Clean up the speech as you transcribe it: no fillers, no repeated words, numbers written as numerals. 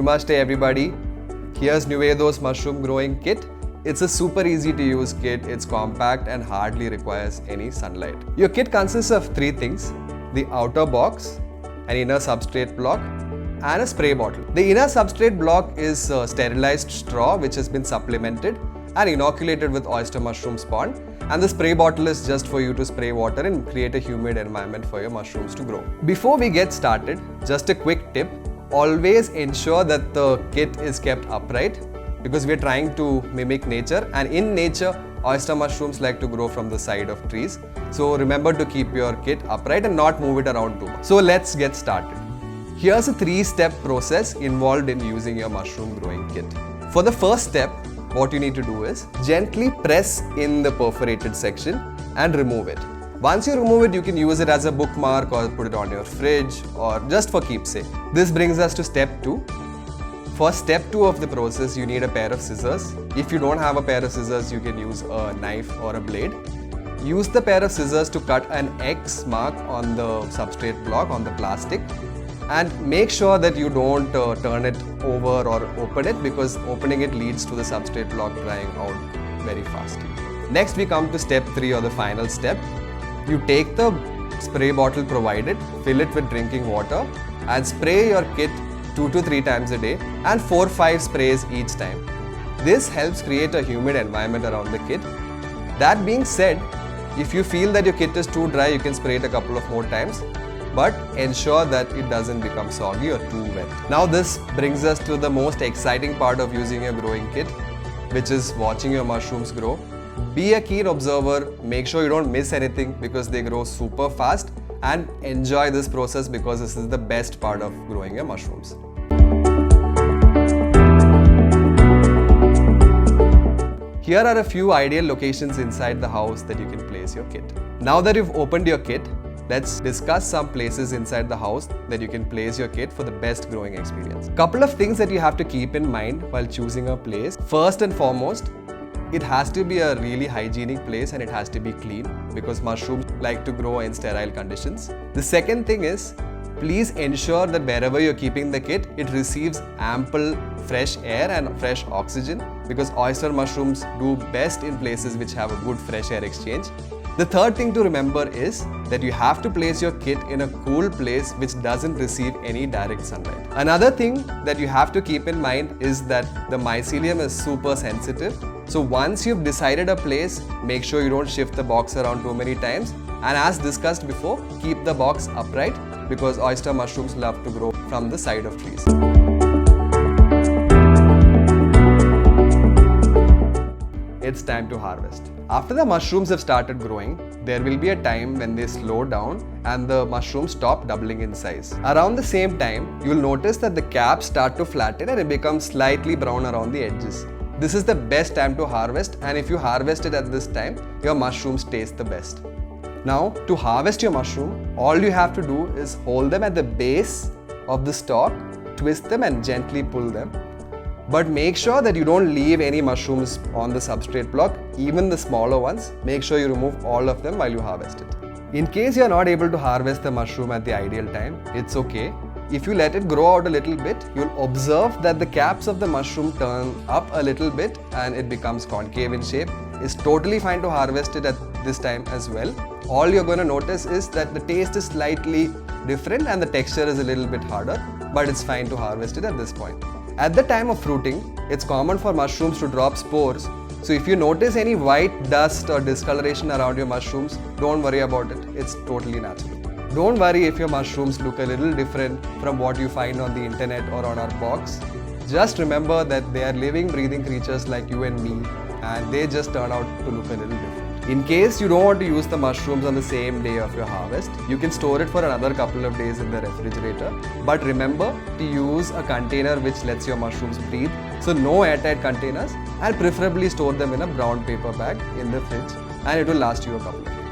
Namaste everybody. Here's Nuvedo's mushroom growing kit. It's a super easy to use kit. It's compact and hardly requires any sunlight. Your kit consists of 3 things: the outer box, an inner substrate block, and a spray bottle. The inner substrate block is a sterilized straw which has been supplemented and inoculated with oyster mushroom spawn, and the spray bottle is just for you to spray water and create a humid environment for your mushrooms to grow. Before we get started, just a quick tip: always ensure that the kit is kept upright because we are trying to mimic nature, and in nature oyster mushrooms like to grow from the side of trees. So remember to keep your kit upright and not move it around too much. So let's get started. Here's a 3-step process involved in using your mushroom growing kit. For the first step, what you need to do is gently press in the perforated section and remove it. Once you remove it, you can use it as a bookmark or put it on your fridge or just for keepsake. This brings us to step 2. For step 2 of the process, you need a pair of scissors. If you don't have a pair of scissors, you can use a knife or a blade. Use the pair of scissors to cut an X mark on the substrate block on the plastic, and make sure that you don't turn it over or open it, because opening it leads to the substrate block drying out very fast. Next we come to step 3, or the final step. You take the spray bottle provided, fill it with drinking water and spray your kit 2 to 3 times a day and 4-5 sprays each time. This helps create a humid environment around the kit. That being said, if you feel that your kit is too dry, you can spray it a couple of more times, but ensure that it doesn't become soggy or too wet. Now this brings us to the most exciting part of using your growing kit, which is watching your mushrooms grow. Be a keen observer, make sure you don't miss anything because they grow super fast, and enjoy this process because this is the best part of growing your mushrooms. Here are a few ideal locations inside the house that you can place your kit. Now that you've opened your kit, let's discuss some places inside the house that you can place your kit for the best growing experience. Couple of things that you have to keep in mind while choosing a place. First and foremost, it has to be a really hygienic place and it has to be clean because mushrooms like to grow in sterile conditions. The second thing is, please ensure that wherever you're keeping the kit, it receives ample fresh air and fresh oxygen, because oyster mushrooms do best in places which have a good fresh air exchange. The third thing to remember is that you have to place your kit in a cool place which doesn't receive any direct sunlight. Another thing that you have to keep in mind is that the mycelium is super sensitive. So once you've decided a place, make sure you don't shift the box around too many times. And as discussed before, keep the box upright because oyster mushrooms love to grow from the side of trees. It's time to harvest. After the mushrooms have started growing, there will be a time when they slow down and the mushrooms stop doubling in size. Around the same time, you'll notice that the caps start to flatten and it becomes slightly brown around the edges. This is the best time to harvest, and if you harvest it at this time, your mushrooms taste the best. Now, to harvest your mushroom, all you have to do is hold them at the base of the stalk, twist them and gently pull them. But make sure that you don't leave any mushrooms on the substrate block, even the smaller ones. Make sure you remove all of them while you harvest it. In case you are not able to harvest the mushroom at the ideal time, it's okay. If you let it grow out a little bit, you'll observe that the caps of the mushroom turn up a little bit and it becomes concave in shape. It's totally fine to harvest it at this time as well. All you're going to notice is that the taste is slightly different and the texture is a little bit harder, but it's fine to harvest it at this point. At the time of fruiting, it's common for mushrooms to drop spores. So if you notice any white dust or discoloration around your mushrooms, don't worry about it. It's totally natural. Don't worry if your mushrooms look a little different from what you find on the internet or on our box. Just remember that they are living, breathing creatures like you and me, and they just turn out to look a little different. In case you don't want to use the mushrooms on the same day of your harvest, you can store it for another couple of days in the refrigerator. But remember to use a container which lets your mushrooms breathe. So no airtight containers, and preferably store them in a brown paper bag in the fridge, and it will last you a couple of days.